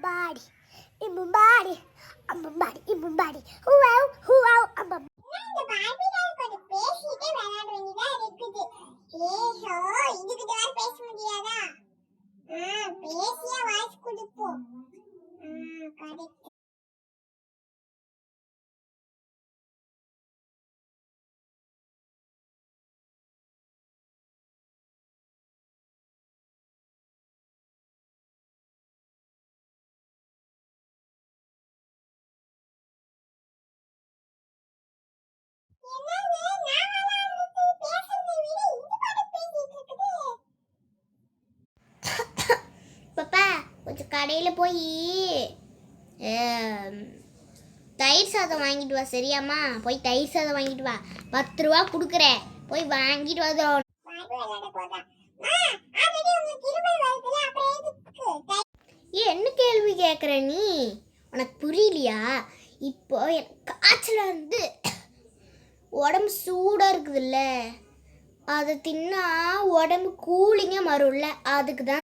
Imbambadi, Imbambadi, Imbambadi, Imbambadi. Whoa, Imbambadi. இந்த பார்பிகள் கூட பேசிட்டே விளையாட வேண்டியதா இருக்குது. ஏஹோ இதுகிட்ட வேற பேச முடியாதா? பேசியா வாய்ஸ் கொடுப்போம். கரெக்ட். பாப்பா கொஞ்சம் கடையில் போய் தயிர் சாதம் வாங்கிட்டு வா. சரியாம்மா? போய் தயிர் சாதம் வாங்கிட்டு வா. 10 ரூபா கொடுக்குறேன், போய் வாங்கிட்டு வா. என்ன கேள்வி கேட்குற நீ? உனக்கு புரியலையா? இப்போ எனக்கு காய்ச்சல் வந்து உடம்பு சூடாக இருக்குதுல்ல, அதை தின்னா உடம்பு கூலிங்காக வரும்ல, அதுக்கு தான்